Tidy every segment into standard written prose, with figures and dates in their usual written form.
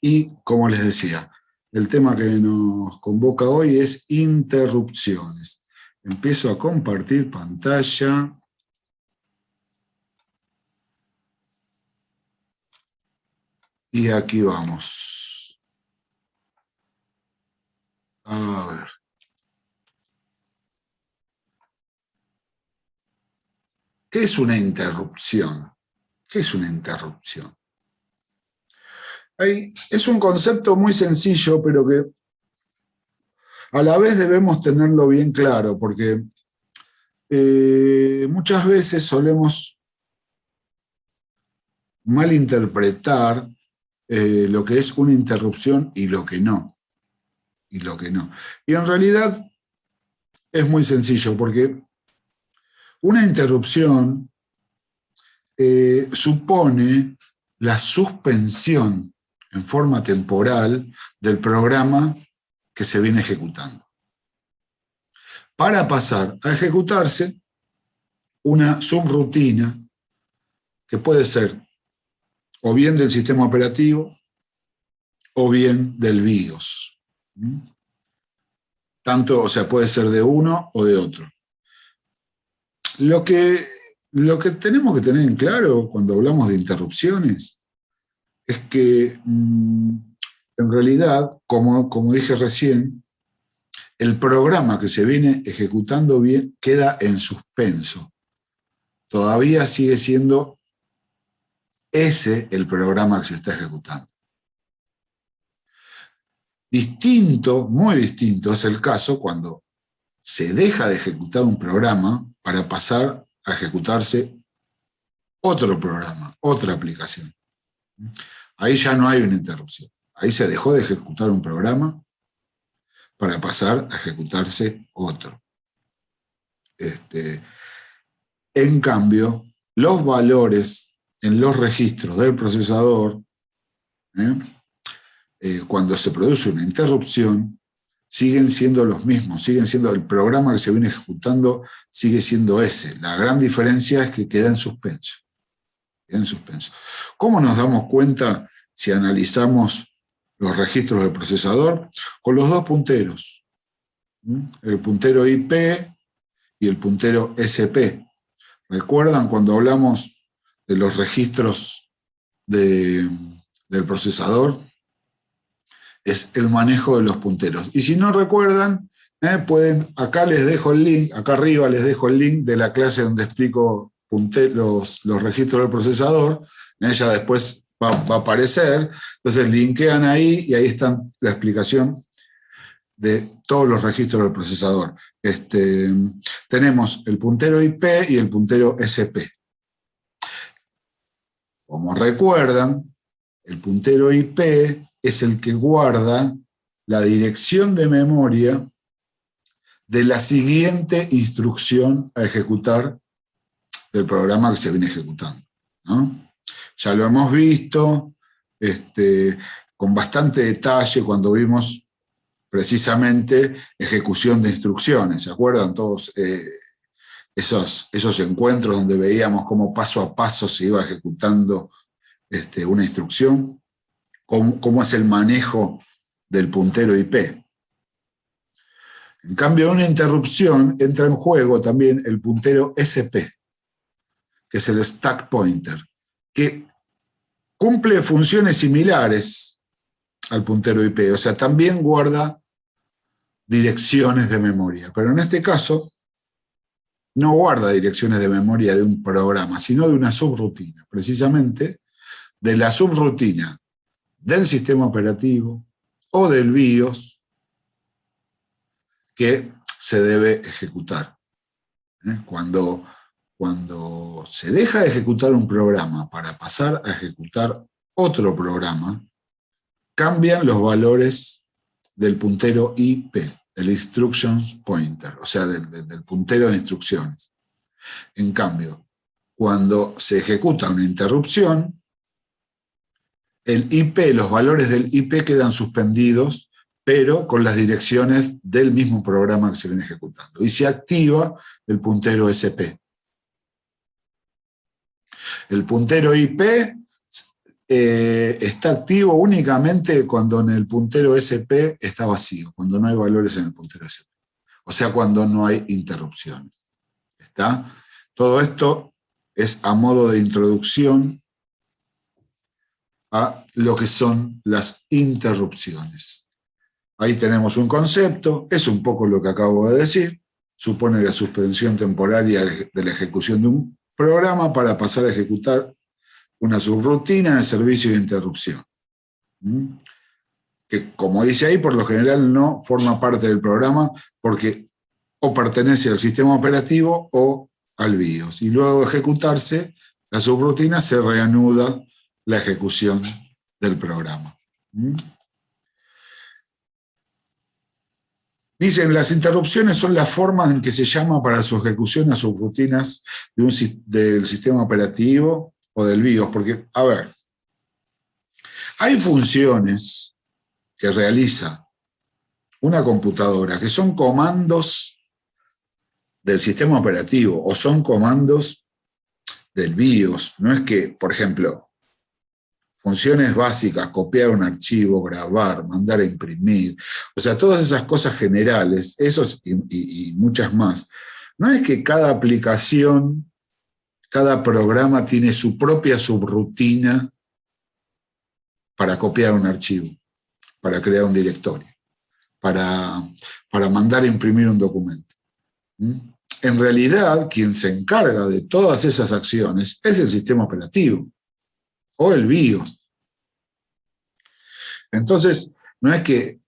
Y, como les decía, el tema que nos convoca hoy es interrupciones. Empiezo a compartir pantalla. Y aquí vamos. A ver. ¿Qué es una interrupción? ¿Qué es una interrupción? Es un concepto muy sencillo, pero que a la vez debemos tenerlo bien claro, porque muchas veces solemos malinterpretar lo que es una interrupción y lo que no. Y en realidad es muy sencillo, porque una interrupción supone la suspensión en forma temporal del programa que se viene ejecutando, para pasar a ejecutarse una subrutina que puede ser o bien del sistema operativo o bien del BIOS. Tanto, o sea, puede ser de uno o de otro. Lo que tenemos que tener en claro cuando hablamos de interrupciones es que en realidad, como dije recién, el programa que se viene ejecutando bien queda en suspenso. Todavía sigue siendo ese el programa que se está ejecutando. Distinto, muy distinto es el caso cuando se deja de ejecutar un programa para pasar a ejecutarse otro programa, otra aplicación. Ahí ya no hay una interrupción. Ahí se dejó de ejecutar un programa para pasar a ejecutarse otro. En cambio, los valores en los registros del procesador, cuando se produce una interrupción, siguen siendo los mismos, siguen siendo el programa que se viene ejecutando, sigue siendo ese. La gran diferencia es que queda en suspenso. Queda en suspenso. ¿Cómo nos damos cuenta si analizamos los registros del procesador? Con los dos punteros, el puntero IP y el puntero SP. ¿Recuerdan cuando hablamos de los registros del procesador? Es el manejo de los punteros. Y si no recuerdan, acá les dejo el link, acá arriba les dejo el link de la clase donde explico los registros del procesador. Ya después va a aparecer. Entonces linkean ahí y ahí está la explicación de todos los registros del procesador. Tenemos el puntero IP y el puntero SP. Como recuerdan, el puntero IP es el que guarda la dirección de memoria de la siguiente instrucción a ejecutar del programa que se viene ejecutando, ¿no? Ya lo hemos visto con bastante detalle cuando vimos precisamente ejecución de instrucciones. ¿Se acuerdan todos esos encuentros donde veíamos cómo paso a paso se iba ejecutando una instrucción? ¿Cómo es el manejo del puntero IP? En cambio, en una interrupción entra en juego también el puntero SP, que es el stack pointer, que cumple funciones similares al puntero IP, o sea, también guarda direcciones de memoria, pero en este caso no guarda direcciones de memoria de un programa, sino de una subrutina, precisamente de la subrutina del sistema operativo o del BIOS que se debe ejecutar. Cuando se deja de ejecutar un programa para pasar a ejecutar otro programa, cambian los valores del puntero IP, el Instructions Pointer, o sea, del puntero de instrucciones. En cambio, cuando se ejecuta una interrupción, el IP, los valores del IP quedan suspendidos, pero con las direcciones del mismo programa que se viene ejecutando. Y se activa el puntero SP. El puntero IP está activo únicamente cuando en el puntero SP está vacío, cuando no hay valores en el puntero SP. O sea, cuando no hay interrupciones. ¿Está? Todo esto es a modo de introducción a lo que son las interrupciones. Ahí tenemos un concepto, es un poco lo que acabo de decir, supone la suspensión temporaria de la ejecución de un programa para pasar a ejecutar una subrutina de servicio de interrupción. Que, como dice ahí, por lo general no forma parte del programa porque o pertenece al sistema operativo o al BIOS. Y luego de ejecutarse la subrutina se reanuda la ejecución del programa. Dicen, las interrupciones son las formas en que se llama para su ejecución a subrutinas del sistema operativo o del BIOS, porque, a ver, hay funciones que realiza una computadora que son comandos del sistema operativo o son comandos del BIOS. No es que, por ejemplo, funciones básicas, copiar un archivo, grabar, mandar a imprimir, o sea, todas esas cosas generales, esos y muchas más. No es que cada aplicación, cada programa tiene su propia subrutina para copiar un archivo, para crear un directorio, para mandar a imprimir un documento. En realidad, quien se encarga de todas esas acciones es el sistema operativo o el BIOS. Entonces, no es que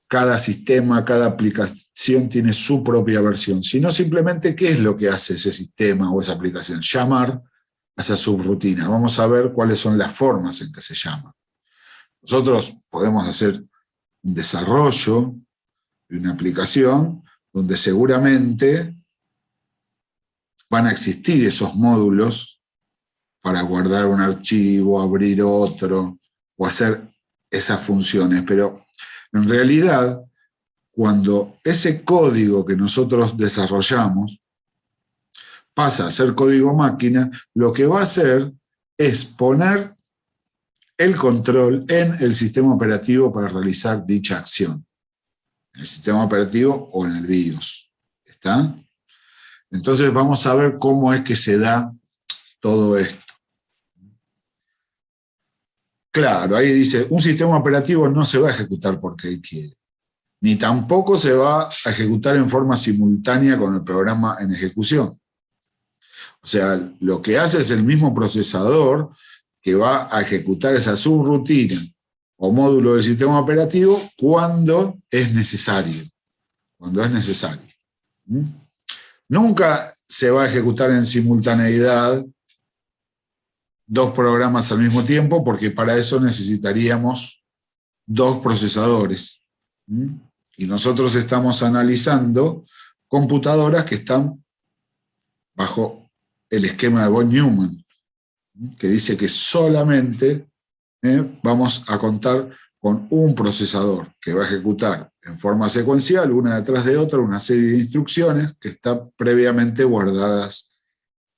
cada sistema, cada aplicación tiene su propia versión, sino simplemente qué es lo que hace ese sistema o esa aplicación. Llamar a esa subrutina. Vamos a ver cuáles son las formas en que se llama. Nosotros podemos hacer un desarrollo de una aplicación donde seguramente van a existir esos módulos para guardar un archivo, abrir otro o hacer esas funciones. Pero en realidad, cuando ese código que nosotros desarrollamos pasa a ser código máquina, lo que va a hacer es poner el control en el sistema operativo para realizar dicha acción. En el sistema operativo o en el BIOS. ¿Está? Entonces vamos a ver cómo es que se da todo esto. Claro, ahí dice, un sistema operativo no se va a ejecutar porque él quiere, ni tampoco se va a ejecutar en forma simultánea con el programa en ejecución. O sea, lo que hace es el mismo procesador que va a ejecutar esa subrutina o módulo del sistema operativo cuando es necesario. Cuando es necesario. Nunca se va a ejecutar en simultaneidad dos programas al mismo tiempo, porque para eso necesitaríamos dos procesadores. Y nosotros estamos analizando computadoras que están bajo el esquema de von Neumann, que dice que solamente vamos a contar con un procesador que va a ejecutar en forma secuencial, una detrás de otra, una serie de instrucciones que están previamente guardadas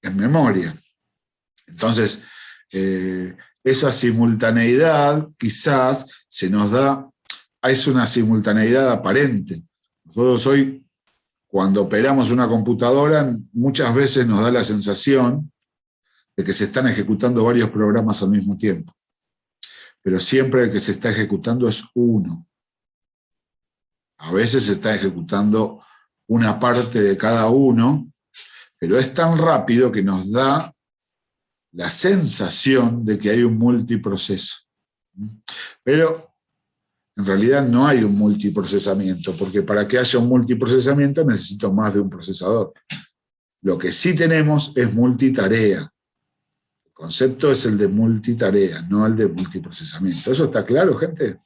en memoria. Entonces, esa simultaneidad quizás se nos da, es una simultaneidad aparente. Nosotros hoy, cuando operamos una computadora, muchas veces nos da la sensación de que se están ejecutando varios programas al mismo tiempo. Pero siempre el que se está ejecutando es uno. A veces se está ejecutando una parte de cada uno, pero es tan rápido que nos da la sensación de que hay un multiproceso. Pero en realidad no hay un multiprocesamiento, porque para que haya un multiprocesamiento necesito más de un procesador. Lo que sí tenemos es multitarea. El concepto es el de multitarea, no el de multiprocesamiento. ¿Eso está claro, gente?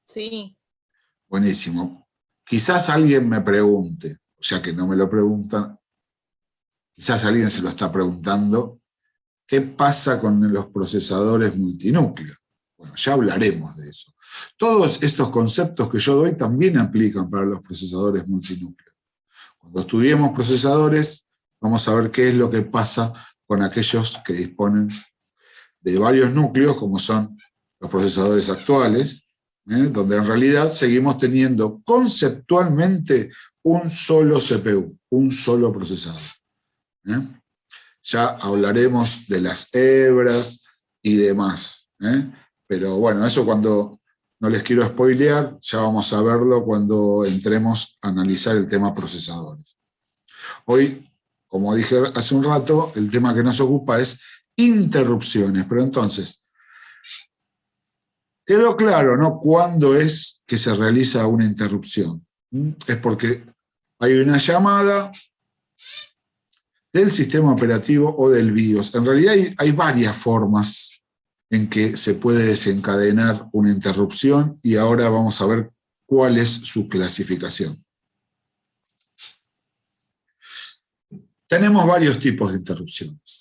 Sí. Buenísimo. Quizás alguien me pregunte, o sea que no me lo preguntan, quizás alguien se lo está preguntando, ¿qué pasa con los procesadores multinúcleos? Bueno, ya hablaremos de eso. Todos estos conceptos que yo doy también aplican para los procesadores multinúcleos. Cuando estudiemos procesadores, vamos a ver qué es lo que pasa con aquellos que disponen de varios núcleos, como son los procesadores actuales, donde en realidad seguimos teniendo conceptualmente un solo CPU, un solo procesador. Ya hablaremos de las hebras y demás. Pero bueno, eso cuando no les quiero spoilear, ya vamos a verlo cuando entremos a analizar el tema procesadores. Hoy, como dije hace un rato, el tema que nos ocupa es interrupciones. Pero entonces, quedó claro, ¿no?, cuándo es que se realiza una interrupción. Es porque hay una llamada del sistema operativo o del BIOS. En realidad hay varias formas en que se puede desencadenar una interrupción y ahora vamos a ver cuál es su clasificación. Tenemos varios tipos de interrupciones.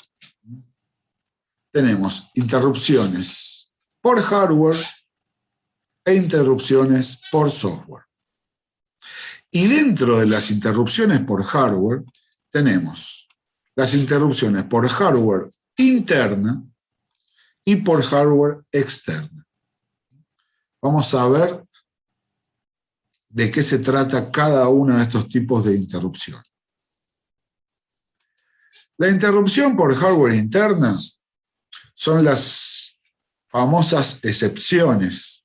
Tenemos interrupciones por hardware e interrupciones por software. Y dentro de las interrupciones por hardware tenemos las interrupciones por hardware interna y por hardware externa. Vamos a ver de qué se trata cada uno de estos tipos de interrupción. La interrupción por hardware interna son las famosas excepciones,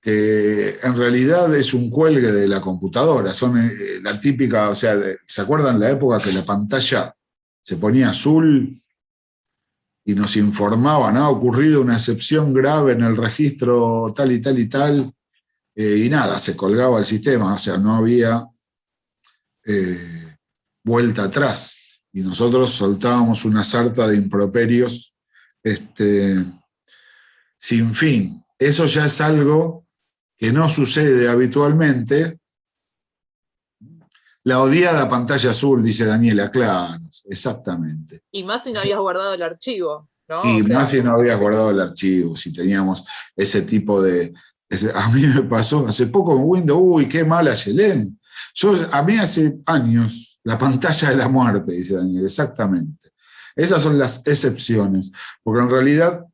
que en realidad es un cuelgue de la computadora. Son la típica, o sea, ¿se acuerdan la época que la pantalla se ponía azul y nos informaban, ha ocurrido una excepción grave en el registro tal y tal y tal, y nada, se colgaba el sistema, o sea, no había vuelta atrás, y nosotros soltábamos una sarta de improperios sin fin. Eso ya es algo que no sucede habitualmente. La odiada pantalla azul, dice Daniela, claro, exactamente. Y más si no habías guardado el archivo, ¿no? Y más si no habías guardado el archivo, si teníamos ese tipo de... A mí me pasó hace poco en Windows, uy, qué mala Yelén. A mí hace años, la pantalla de la muerte, dice Daniel, exactamente. Esas son las excepciones, porque en realidad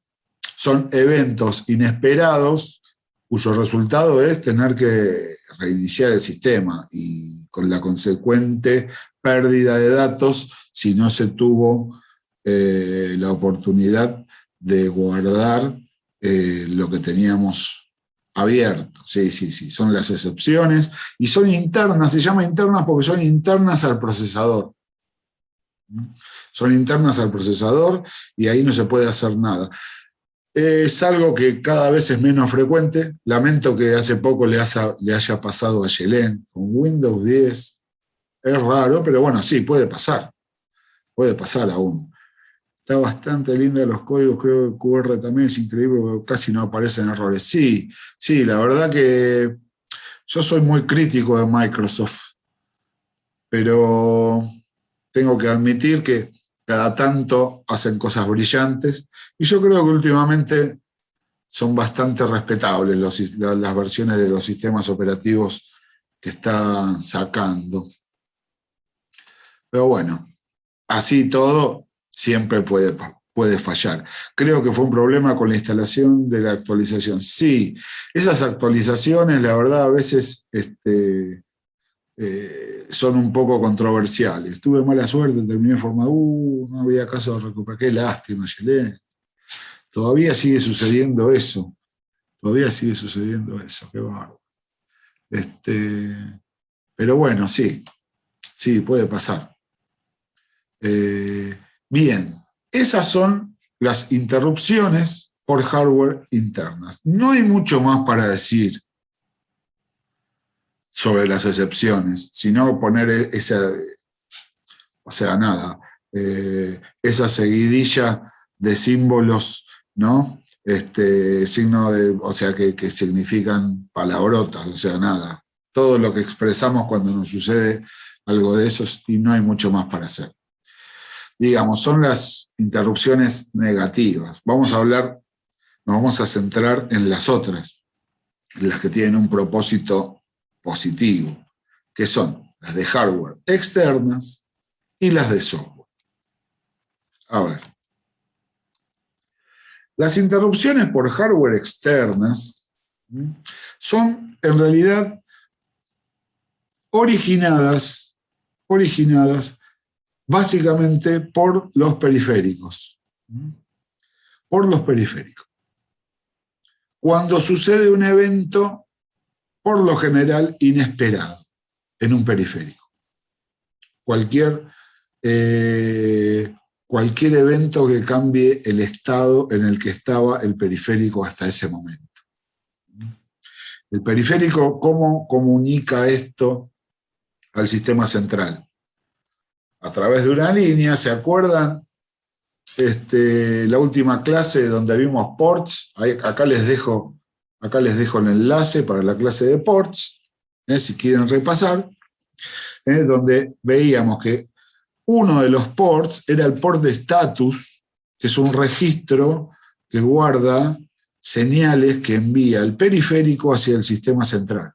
son eventos inesperados cuyo resultado es tener que reiniciar el sistema y con la consecuente pérdida de datos si no se tuvo la oportunidad de guardar lo que teníamos abierto. Sí, son las excepciones y son internas, se llama internas porque son internas al procesador. Son internas al procesador y ahí no se puede hacer nada. Es algo que cada vez es menos frecuente. Lamento que hace poco le haya pasado a Yelén con Windows 10. Es raro, pero bueno, sí, puede pasar. Puede pasar aún. Está bastante linda los códigos, creo que QR también es increíble, casi no aparecen errores. Sí, la verdad que yo soy muy crítico de Microsoft, pero tengo que admitir que cada tanto hacen cosas brillantes, y yo creo que últimamente son bastante respetables las versiones de los sistemas operativos que están sacando. Pero bueno, así todo, siempre puede fallar. Creo que fue un problema con la instalación de la actualización. Sí, esas actualizaciones, la verdad, a veces son un poco controversiales. Tuve mala suerte, terminé en forma, no había caso de recuperar. Qué lástima, Yelén. Todavía sigue sucediendo eso. Qué bárbaro. Pero bueno, sí, puede pasar. Bien, esas son las interrupciones por hardware internas. No hay mucho más para decir sobre las excepciones, sino poner esa seguidilla de símbolos, ¿no? Signo de, o sea, que significan palabrotas, o sea, nada. Todo lo que expresamos cuando nos sucede algo de eso, y no hay mucho más para hacer. Digamos, son las interrupciones negativas. Nos vamos a centrar en las otras, en las que tienen un propósito positivo, que son las de hardware externas y las de software. A ver. Las interrupciones por hardware externas son en realidad originadas básicamente por los periféricos. Por los periféricos. Cuando sucede un evento, por lo general, inesperado en un periférico. Cualquier evento que cambie el estado en el que estaba el periférico hasta ese momento. El periférico, ¿cómo comunica esto al sistema central? A través de una línea, ¿se acuerdan? La última clase donde vimos ports, acá les dejo el enlace para la clase de ports, si quieren repasar, donde veíamos que uno de los ports era el port de status, que es un registro que guarda señales que envía el periférico hacia el sistema central.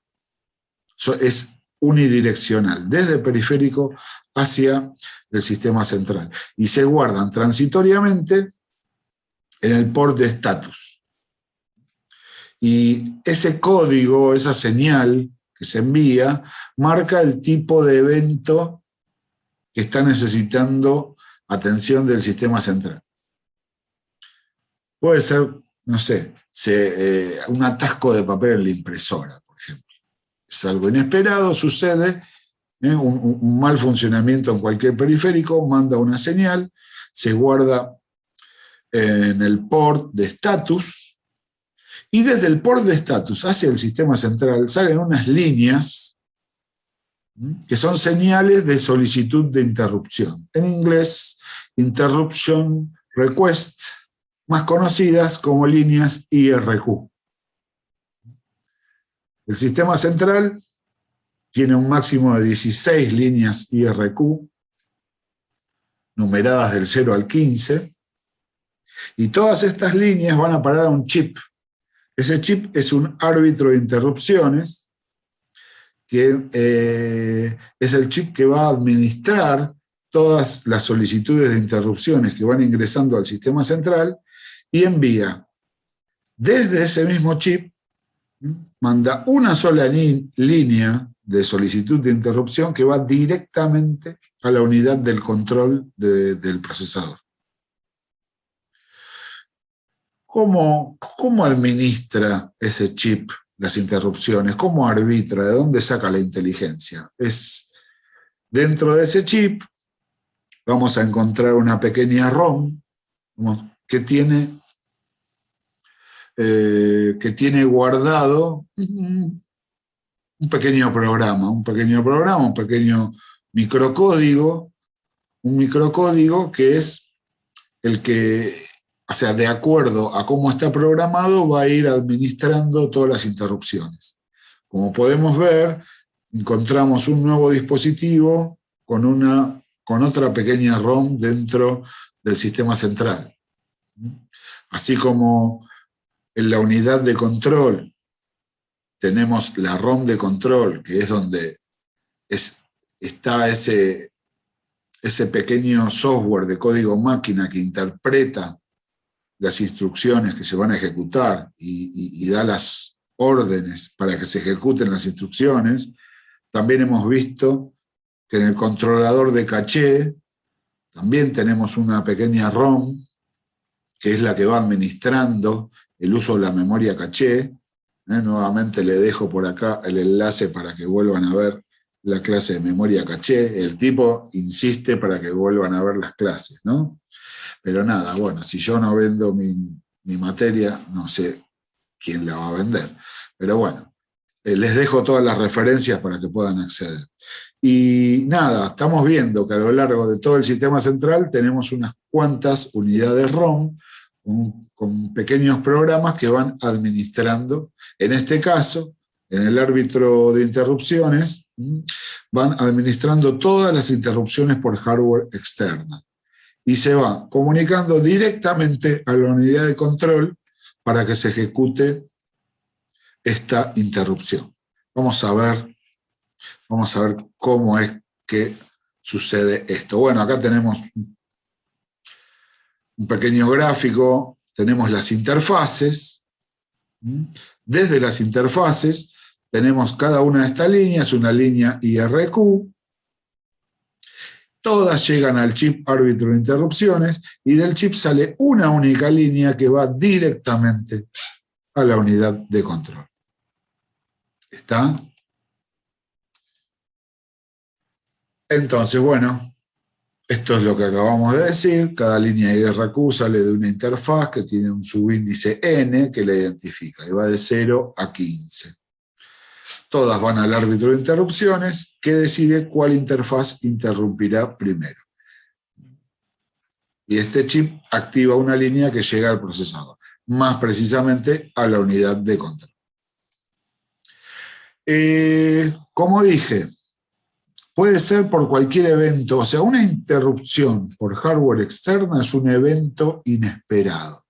Es unidireccional, desde el periférico hacia el sistema central. Y se guardan transitoriamente en el port de status. Y ese código, esa señal que se envía, marca el tipo de evento que está necesitando atención del sistema central. Puede ser, no sé, un atasco de papel en la impresora, por ejemplo. Es algo inesperado, sucede, un mal funcionamiento en cualquier periférico, manda una señal, se guarda en el port de status, y desde el port de status hacia el sistema central salen unas líneas que son señales de solicitud de interrupción. En inglés, interruption request, más conocidas como líneas IRQ. El sistema central tiene un máximo de 16 líneas IRQ, numeradas del 0 al 15, y todas estas líneas van a parar a un chip. Ese chip es un árbitro de interrupciones, que es el chip que va a administrar todas las solicitudes de interrupciones que van ingresando al sistema central y envía desde ese mismo chip, manda una sola línea de solicitud de interrupción que va directamente a la unidad del control del procesador. ¿Cómo administra ese chip las interrupciones? ¿Cómo arbitra? ¿De dónde saca la inteligencia? Dentro de ese chip vamos a encontrar una pequeña ROM que tiene guardado un pequeño programa, un pequeño microcódigo, que es el que, o sea, de acuerdo a cómo está programado, va a ir administrando todas las interrupciones. Como podemos ver, encontramos un nuevo dispositivo con otra pequeña ROM dentro del sistema central. Así como en la unidad de control tenemos la ROM de control, que es donde está ese pequeño software de código máquina que interpreta las instrucciones que se van a ejecutar y da las órdenes para que se ejecuten las instrucciones. También hemos visto que en el controlador de caché también tenemos una pequeña ROM, que es la que va administrando el uso de la memoria caché. Nuevamente le dejo por acá el enlace para que vuelvan a ver la clase de memoria caché. El tipo insiste para que vuelvan a ver las clases, ¿no? Pero nada, bueno, si yo no vendo mi materia, no sé quién la va a vender. Pero bueno, les dejo todas las referencias para que puedan acceder. Y nada, estamos viendo que a lo largo de todo el sistema central tenemos unas cuantas unidades ROM con pequeños programas que van administrando. En este caso, en el árbitro de interrupciones, van administrando todas las interrupciones por hardware externa. Y se va comunicando directamente a la unidad de control para que se ejecute esta interrupción. Vamos a ver Vamos a ver cómo es que sucede esto. Bueno, acá tenemos un pequeño gráfico, tenemos las interfaces. Desde las interfaces tenemos cada una de estas líneas, una línea IRQ. Todas llegan al chip árbitro de interrupciones y del chip sale una única línea que va directamente a la unidad de control. ¿Está? Entonces, bueno, esto es lo que acabamos de decir. Cada línea IRQ sale de una interfaz que tiene un subíndice N que la identifica y va de 0 a 15. Todas van al árbitro de interrupciones que decide cuál interfaz interrumpirá primero. Y este chip activa una línea que llega al procesador, más precisamente a la unidad de control. Como dije, puede ser por cualquier evento, o sea, una interrupción por hardware externa es un evento inesperado.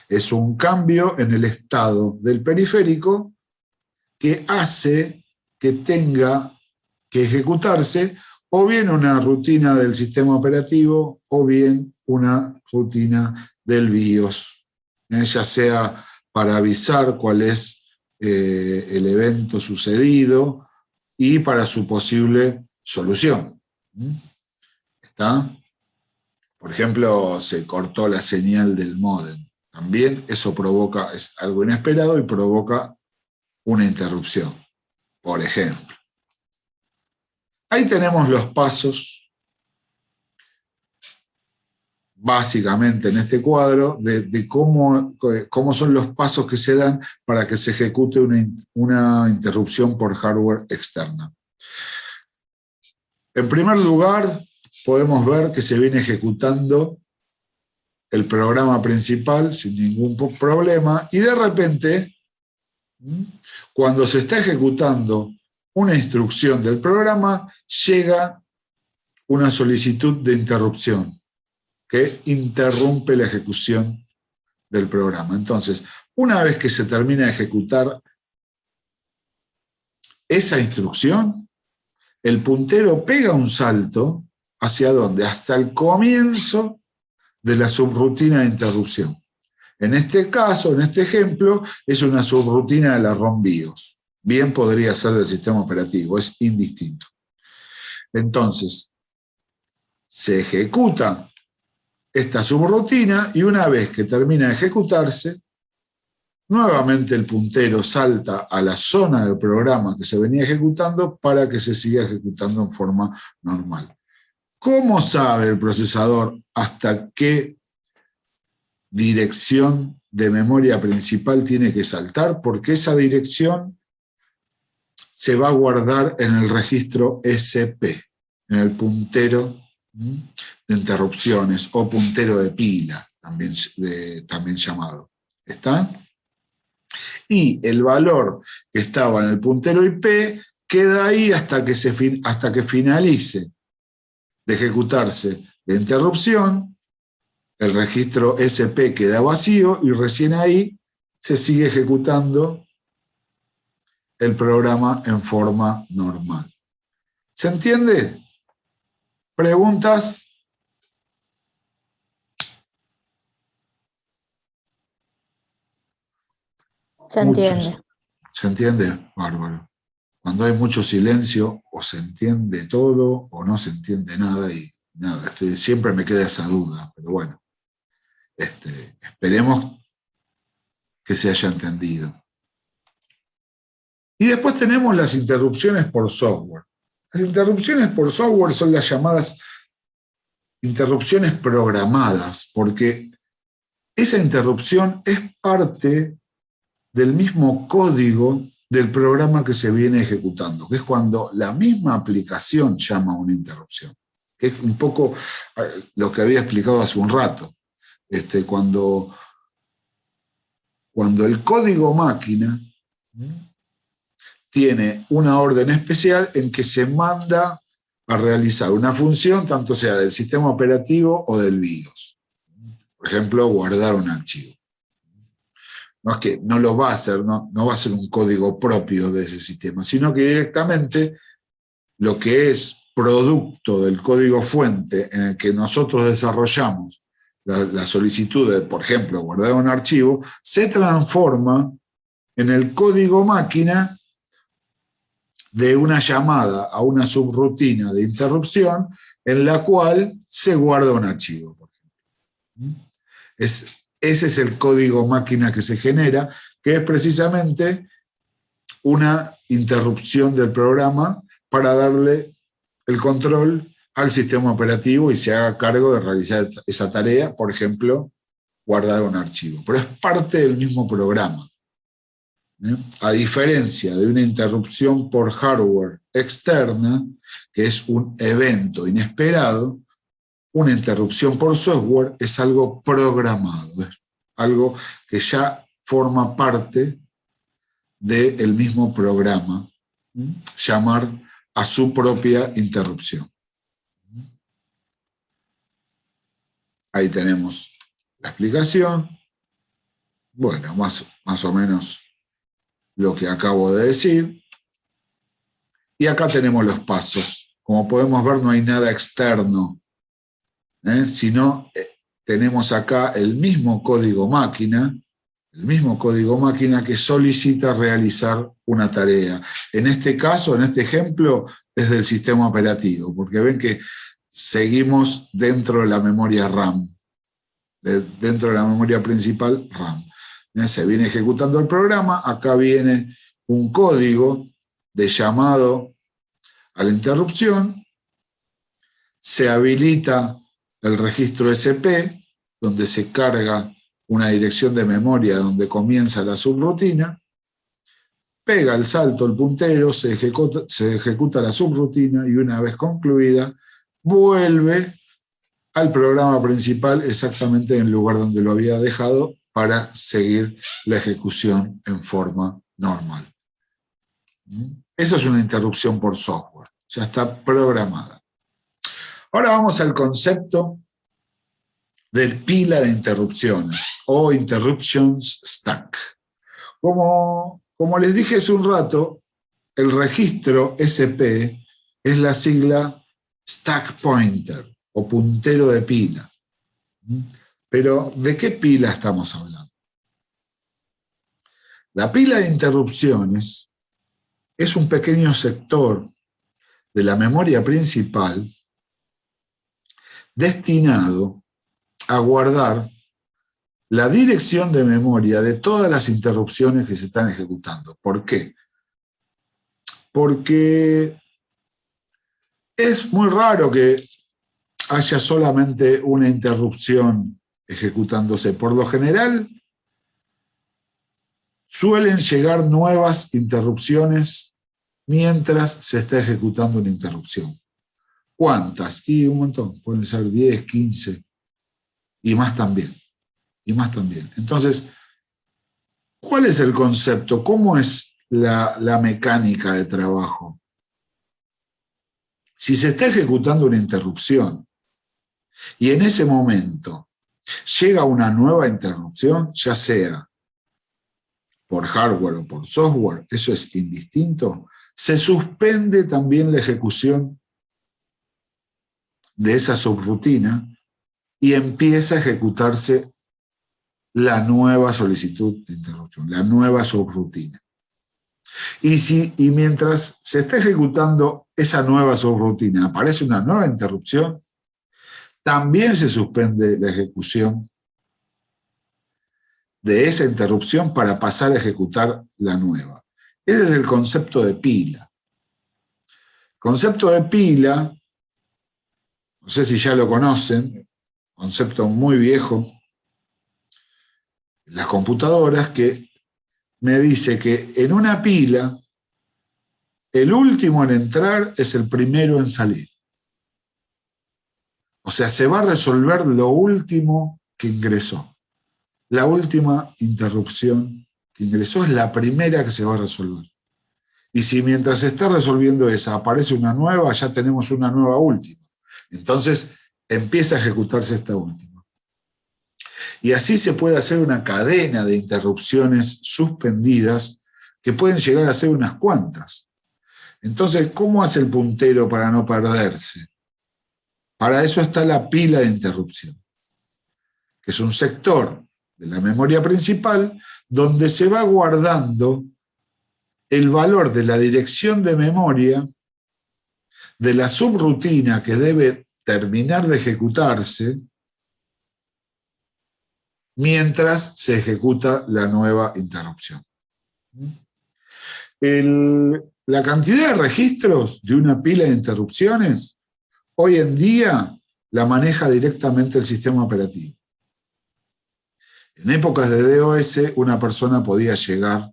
Es un cambio en el estado del periférico que hace que tenga que ejecutarse o bien una rutina del sistema operativo o bien una rutina del BIOS, ya sea para avisar cuál es el evento sucedido y para su posible solución. ¿Está? Por ejemplo, se cortó la señal del módem. También eso provoca, es algo inesperado y provoca una interrupción, por ejemplo. Ahí tenemos los pasos, básicamente en este cuadro, de cómo son los pasos que se dan para que se ejecute una interrupción por hardware externa. En primer lugar, podemos ver que se viene ejecutando el programa principal sin ningún problema y de repente, cuando se está ejecutando una instrucción del programa, llega una solicitud de interrupción que interrumpe la ejecución del programa. Entonces, una vez que se termina de ejecutar esa instrucción, el puntero pega un salto ¿hacia dónde? Hasta el comienzo de la subrutina de interrupción. En este caso, en este ejemplo, es una subrutina de la ROM BIOS. Bien podría ser del sistema operativo, es indistinto. Entonces, se ejecuta esta subrutina y una vez que termina de ejecutarse, nuevamente el puntero salta a la zona del programa que se venía ejecutando para que se siga ejecutando en forma normal. ¿Cómo sabe el procesador hasta qué dirección de memoria principal tiene que saltar? Porque esa dirección se va a guardar en el registro SP, en el puntero de interrupciones o puntero de pila, también llamado. ¿Está? Y el valor que estaba en el puntero IP queda ahí hasta que finalice de ejecutarse la interrupción, el registro SP queda vacío y recién ahí se sigue ejecutando el programa en forma normal. ¿Se entiende? ¿Preguntas? Se entiende. ¿Se entiende? Bárbaro. Cuando hay mucho silencio, o se entiende todo o no se entiende nada y nada. Siempre me queda esa duda, pero bueno. Esperemos que se haya entendido. Y después tenemos las interrupciones por software. Las interrupciones por software son las llamadas interrupciones programadas, porque esa interrupción es parte del mismo código del programa que se viene ejecutando, que es cuando la misma aplicación llama a una interrupción, que es un poco lo que había explicado hace un rato. Cuando el código máquina tiene una orden especial en que se manda a realizar una función, tanto sea del sistema operativo o del BIOS. Por ejemplo, guardar un archivo. No es que no lo va a hacer, no va a ser un código propio de ese sistema, sino que directamente lo que es producto del código fuente en el que nosotros desarrollamos la solicitud de, por ejemplo, guardar un archivo, se transforma en el código máquina de una llamada a una subrutina de interrupción en la cual se guarda un archivo, por ejemplo. Ese es el código máquina que se genera, que es precisamente una interrupción del programa para darle el control al sistema operativo y se haga cargo de realizar esa tarea, por ejemplo, guardar un archivo. Pero es parte del mismo programa. A diferencia de una interrupción por hardware externa, que es un evento inesperado, una interrupción por software es algo programado, es algo que ya forma parte del mismo programa, llamar a su propia interrupción. Ahí tenemos la explicación. Bueno, más o menos lo que acabo de decir. Y acá tenemos los pasos. Como podemos ver, no hay nada externo, sino tenemos acá el mismo código máquina que solicita realizar una tarea. En este caso, en este ejemplo, es del sistema operativo, porque ven que seguimos dentro de la memoria RAM, dentro de la memoria principal RAM. Se viene ejecutando el programa, acá viene un código de llamado a la interrupción, se habilita el registro SP, donde se carga una dirección de memoria donde comienza la subrutina, pega el salto el puntero, se ejecuta la subrutina y una vez concluida, vuelve al programa principal exactamente en el lugar donde lo había dejado para seguir la ejecución en forma normal. Eso es una interrupción por software, ya está programada. Ahora vamos al concepto del pila de interrupciones o interruptions stack. Como les dije hace un rato, el registro SP es la sigla stack pointer o puntero de pila. Pero, ¿de qué pila estamos hablando? La pila de interrupciones es un pequeño sector de la memoria principal destinado a guardar la dirección de memoria de todas las interrupciones que se están ejecutando. ¿Por qué? Porque es muy raro que haya solamente una interrupción ejecutándose. Por lo general, suelen llegar nuevas interrupciones mientras se está ejecutando una interrupción. ¿Cuántas? Y un montón, pueden ser 10, 15 y más también. Entonces, ¿cuál es el concepto? ¿Cómo es la mecánica de trabajo? Si se está ejecutando una interrupción y en ese momento llega una nueva interrupción, ya sea por hardware o por software, eso es indistinto, se suspende también la ejecución de esa subrutina y empieza a ejecutarse la nueva solicitud de interrupción, la nueva subrutina. Y mientras se está ejecutando esa nueva subrutina, aparece una nueva interrupción, también se suspende la ejecución de esa interrupción para pasar a ejecutar la nueva. Ese es el concepto de pila. Concepto de pila, no sé si ya lo conocen, concepto muy viejo, las computadoras, que me dice que en una pila el último en entrar es el primero en salir. O sea, se va a resolver lo último que ingresó. La última interrupción que ingresó es la primera que se va a resolver. Y si mientras se está resolviendo esa aparece una nueva, ya tenemos una nueva última. Entonces empieza a ejecutarse esta última. Y así se puede hacer una cadena de interrupciones suspendidas que pueden llegar a ser unas cuantas. Entonces, ¿cómo hace el puntero para no perderse? Para eso está la pila de interrupción, que es un sector de la memoria principal donde se va guardando el valor de la dirección de memoria de la subrutina que debe terminar de ejecutarse mientras se ejecuta la nueva interrupción. La cantidad de registros de una pila de interrupciones hoy en día la maneja directamente el sistema operativo. En épocas de DOS, una persona podía llegar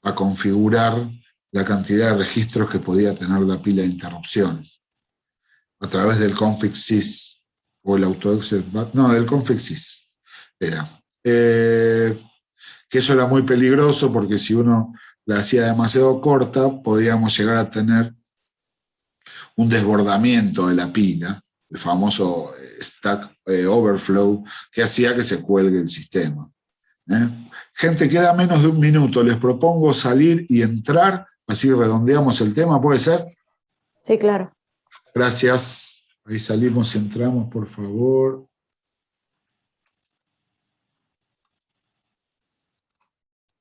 a configurar la cantidad de registros que podía tener la pila de interrupciones a través del config sys o el autoexec, no, del config sys era. Que eso era muy peligroso porque si uno la hacía demasiado corta, podíamos llegar a tener un desbordamiento de la pila, el famoso stack overflow, que hacía que se cuelgue el sistema. Gente, queda menos de un minuto. Les propongo salir y entrar, así redondeamos el tema, ¿puede ser? Sí, claro. Gracias. Ahí salimos y entramos, por favor.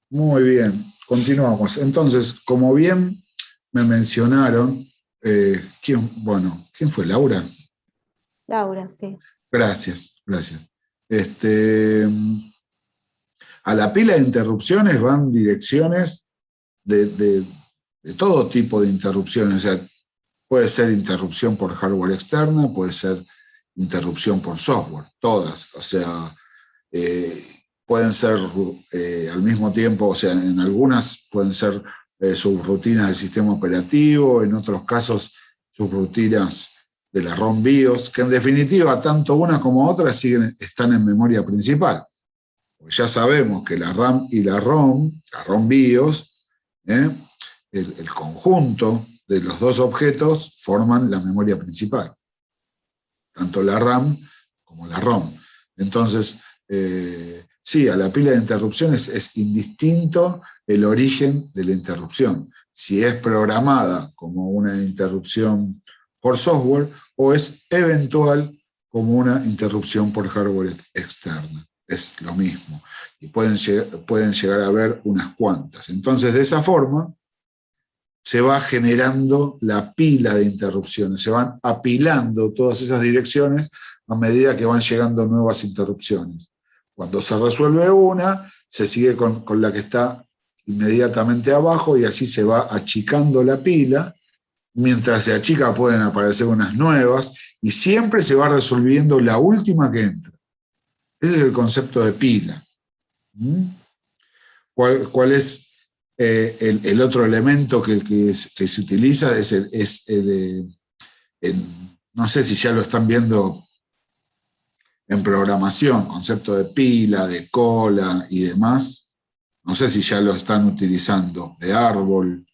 Muy bien, continuamos. Entonces, como bien me mencionaron, ¿quién fue? ¿Laura? Laura, sí. Gracias. A la pila de interrupciones van direcciones de todo tipo de interrupciones. O sea, puede ser interrupción por hardware externa, puede ser interrupción por software, todas. O sea, pueden ser al mismo tiempo, o sea, en algunas pueden ser subrutinas del sistema operativo, en otros casos subrutinas de la ROM BIOS, que en definitiva tanto una como otra están en memoria principal. Porque ya sabemos que la RAM y la ROM BIOS, el conjunto de los dos objetos forman la memoria principal, tanto la RAM como la ROM. Entonces, sí, a la pila de interrupciones es indistinto el origen de la interrupción, si es programada como una interrupción por software o es eventual como una interrupción por hardware externa. Es lo mismo. Y pueden llegar a haber unas cuantas. Entonces, de esa forma, se va generando la pila de interrupciones, se van apilando todas esas direcciones a medida que van llegando nuevas interrupciones. Cuando se resuelve una, se sigue con la que está inmediatamente abajo y así se va achicando la pila. Mientras se achica pueden aparecer unas nuevas y siempre se va resolviendo la última que entra. Ese es el concepto de pila. ¿Cuál es el otro elemento que se utiliza? No sé si ya lo están viendo en programación, concepto de pila, de cola y demás. No sé si ya lo están utilizando, de árbol.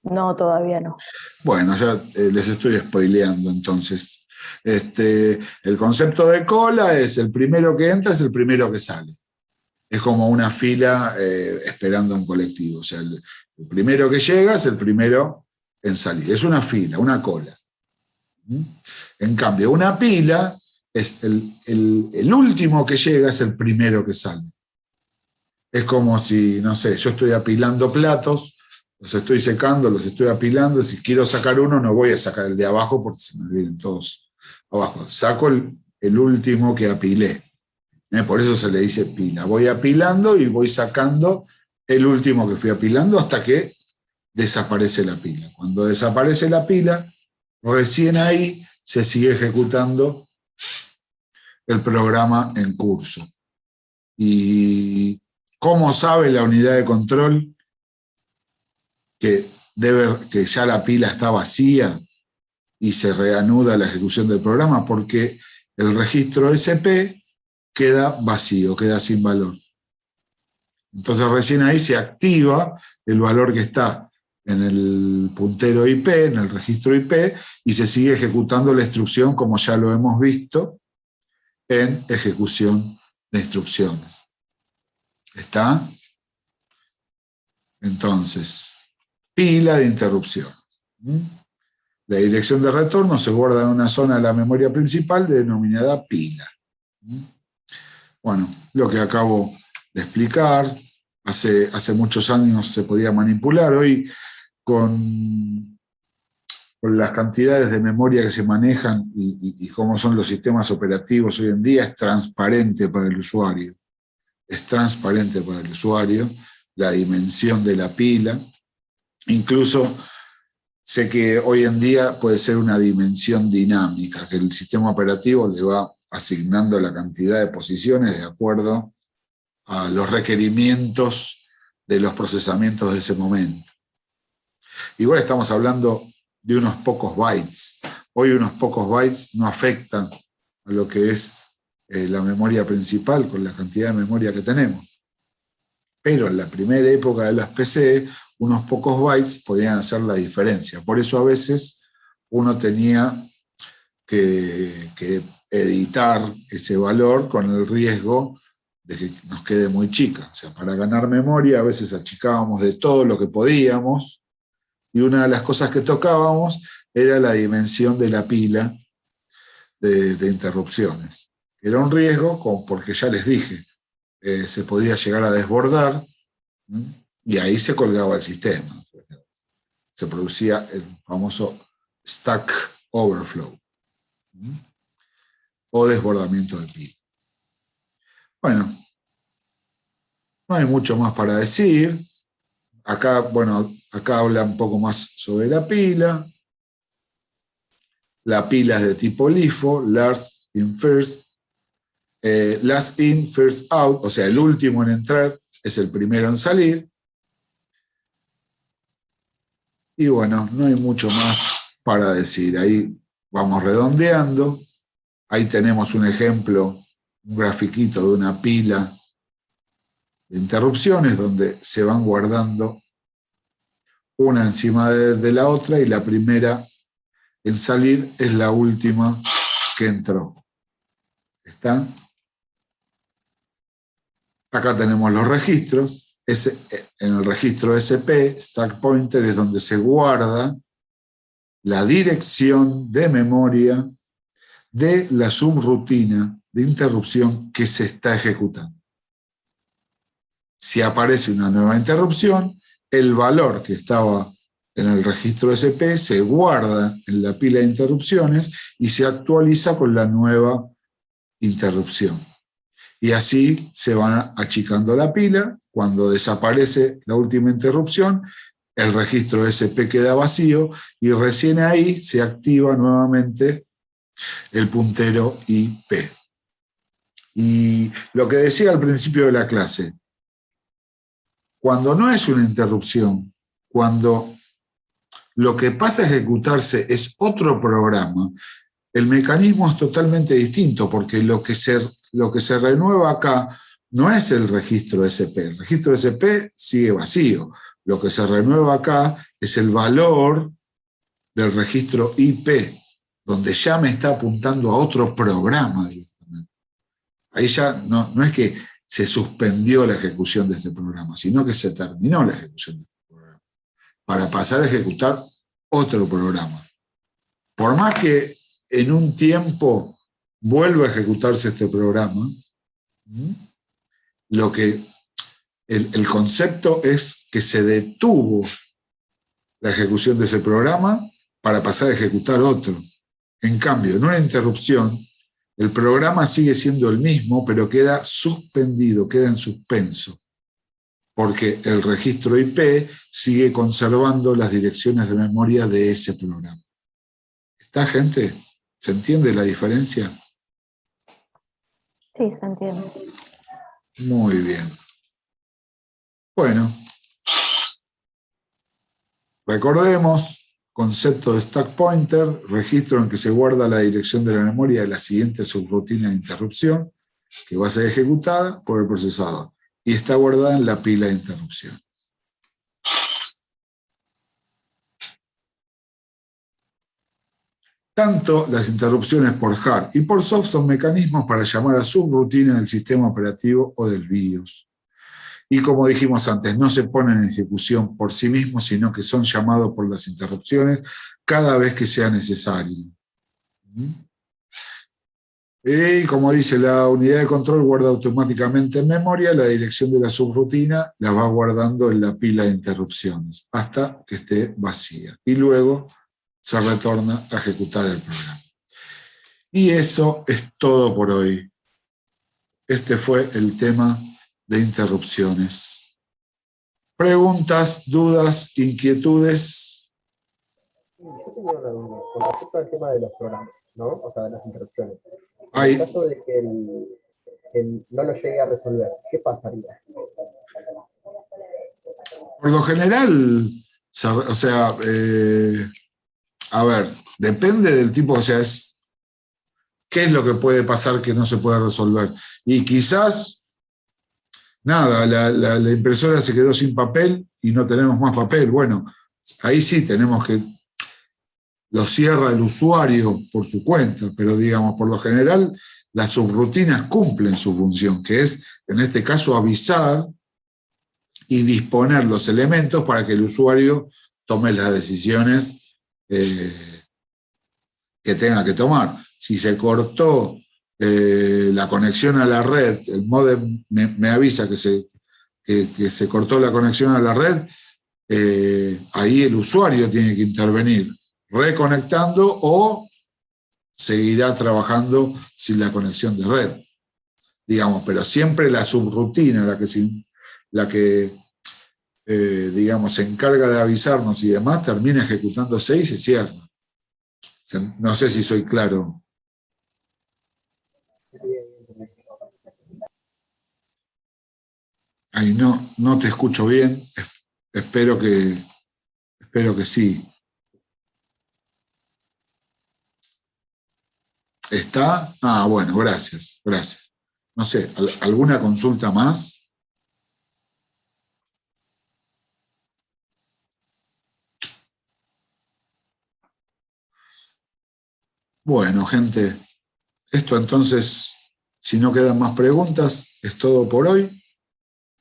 No, todavía no. Bueno, ya les estoy spoileando entonces. El concepto de cola es el primero que entra, es el primero que sale. Es como una fila esperando un colectivo. O sea, el primero que llega es el primero en salir. Es una fila, una cola. En cambio, una pila es el último que llega es el primero que sale. Es como si, no sé, yo estoy apilando platos, los estoy secando, los estoy apilando. Si quiero sacar uno, no voy a sacar el de abajo porque se me vienen todos abajo. Saco el último que apilé. Por eso se le dice pila. Voy apilando y voy sacando el último que fui apilando hasta que desaparece la pila. Cuando desaparece la pila, recién ahí se sigue ejecutando el programa en curso. ¿Y cómo sabe la unidad de control que ya la pila está vacía y se reanuda la ejecución del programa? Porque el registro SP queda vacío, queda sin valor. Entonces recién ahí se activa el valor que está en el puntero IP, en el registro IP, y se sigue ejecutando la instrucción como ya lo hemos visto en ejecución de instrucciones. ¿Está? Entonces, pila de interrupción. La dirección de retorno se guarda en una zona de la memoria principal denominada pila. Bueno, lo que acabo de explicar, hace muchos años se podía manipular, hoy con las cantidades de memoria que se manejan y cómo son los sistemas operativos hoy en día, es transparente para el usuario. Es transparente para el usuario la dimensión de la pila. Incluso sé que hoy en día puede ser una dimensión dinámica, que el sistema operativo le va asignando la cantidad de posiciones de acuerdo a los requerimientos de los procesamientos de ese momento. Igual estamos hablando de unos pocos bytes. Hoy unos pocos bytes no afectan a lo que es la memoria principal con la cantidad de memoria que tenemos. Pero en la primera época de las PC, unos pocos bytes podían hacer la diferencia. Por eso a veces uno tenía que editar ese valor con el riesgo de que nos quede muy chica. O sea, para ganar memoria a veces achicábamos de todo lo que podíamos, y una de las cosas que tocábamos era la dimensión de la pila de interrupciones. Era un riesgo, porque ya les dije, se podía llegar a desbordar, y ahí se colgaba el sistema. Se producía el famoso stack overflow, o desbordamiento de pila. Bueno, no hay mucho más para decir. Acá habla un poco más sobre la pila. La pila es de tipo LIFO, last in, first out, o sea, el último en entrar es el primero en salir. Y bueno, no hay mucho más para decir. Ahí vamos redondeando. Ahí tenemos un ejemplo, un grafiquito de una pila de interrupciones donde se van guardando una encima de la otra, y la primera en salir es la última que entró. ¿Está? Acá tenemos los registros. En el registro SP, Stack Pointer, es donde se guarda la dirección de memoria de la subrutina de interrupción que se está ejecutando. Si aparece una nueva interrupción, el valor que estaba en el registro SP se guarda en la pila de interrupciones y se actualiza con la nueva interrupción. Y así se va achicando la pila. Cuando desaparece la última interrupción, el registro SP queda vacío y recién ahí se activa nuevamente el puntero IP. Y lo que decía al principio de la clase, cuando no es una interrupción, cuando lo que pasa a ejecutarse es otro programa, el mecanismo es totalmente distinto, porque lo que se renueva acá no es el registro SP. El registro SP sigue vacío. Lo que se renueva acá es el valor del registro IP, donde ya me está apuntando a otro programa directamente. Ahí ya no es que se suspendió la ejecución de este programa, sino que se terminó la ejecución de este programa, para pasar a ejecutar otro programa. Por más que en un tiempo vuelva a ejecutarse este programa, el concepto es que se detuvo la ejecución de ese programa para pasar a ejecutar otro. En cambio, en una interrupción, el programa sigue siendo el mismo, pero queda suspendido, queda en suspenso, porque el registro IP sigue conservando las direcciones de memoria de ese programa. ¿Está, gente? ¿Se entiende la diferencia? Sí, se entiende. Muy bien. Bueno, recordemos, concepto de stack pointer, registro en que se guarda la dirección de la memoria de la siguiente subrutina de interrupción, que va a ser ejecutada por el procesador, y está guardada en la pila de interrupción. Tanto las interrupciones por hard y por soft son mecanismos para llamar a subrutinas del sistema operativo o del BIOS. Y como dijimos antes, no se ponen en ejecución por sí mismos, sino que son llamados por las interrupciones cada vez que sea necesario. Y como dice, la unidad de control guarda automáticamente en memoria la dirección de la subrutina, la va guardando en la pila de interrupciones hasta que esté vacía. Y luego se retorna a ejecutar el programa. Y eso es todo por hoy. Este fue el tema de interrupciones. ¿Preguntas, dudas, inquietudes? Yo tenía una duda con respecto al tema de los programas, ¿no? O sea, de las interrupciones. En Hay, el caso de que no lo llegue a resolver, ¿qué pasaría? por lo general, o sea, a ver, depende del tipo, o sea, ¿qué es lo que puede pasar que no se puede resolver? Y quizás, nada, la impresora se quedó sin papel y no tenemos más papel. Bueno, ahí sí tenemos que, lo cierra el usuario por su cuenta, pero digamos, por lo general, las subrutinas cumplen su función, que es, en este caso, avisar y disponer los elementos para que el usuario tome las decisiones que tenga que tomar. Si se cortó la conexión a la red, el módem me avisa que se cortó la conexión a la red, ahí el usuario tiene que intervenir, reconectando o seguirá trabajando sin la conexión de red. Digamos, pero siempre la subrutina, la que digamos, se encarga de avisarnos y demás, termina ejecutándose y se cierra. No sé si soy claro. Ay, no te escucho bien. Espero que sí. ¿Está? Ah, bueno, gracias. No sé, ¿alguna consulta más? Bueno, gente, esto entonces, si no quedan más preguntas, es todo por hoy.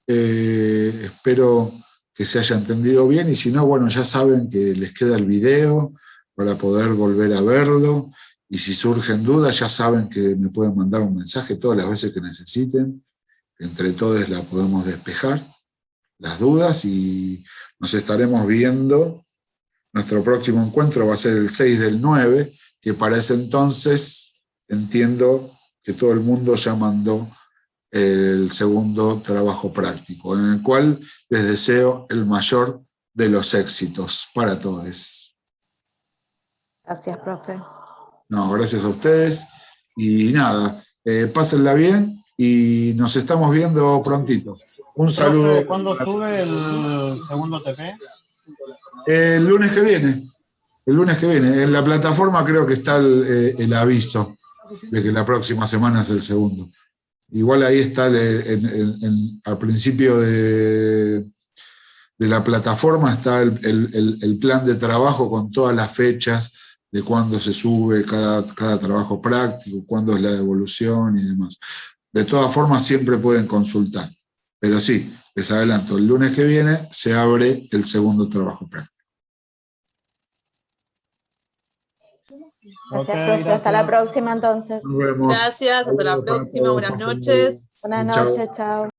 Espero que se haya entendido bien y si no, bueno, ya saben que les queda el video para poder volver a verlo y si surgen dudas ya saben que me pueden mandar un mensaje todas las veces que necesiten, entre todos la podemos despejar las dudas y nos estaremos viendo. Nuestro próximo encuentro va a ser el 6/9, que para ese entonces entiendo que todo el mundo ya mandó el segundo trabajo práctico, en el cual les deseo el mayor de los éxitos para todos. Gracias, profe. No, gracias a ustedes. Y nada, pásenla bien y nos estamos viendo prontito. Un saludo. Profe, ¿cuándo sube el segundo TP? El lunes que viene. El lunes que viene. En la plataforma creo que está el aviso de que la próxima semana es el segundo. Igual ahí está al principio de la plataforma está el plan de trabajo con todas las fechas de cuándo se sube cada trabajo práctico, cuándo es la devolución y demás. De todas formas, siempre pueden consultar. Pero sí, les adelanto, el lunes que viene se abre el segundo trabajo práctico. Gracias, Ok, profe. Hasta la próxima, entonces. Nos vemos. Gracias, hasta la Saludos para próxima, todos, buenas pásenla noches. bien. Buenas Chao. noches, chao.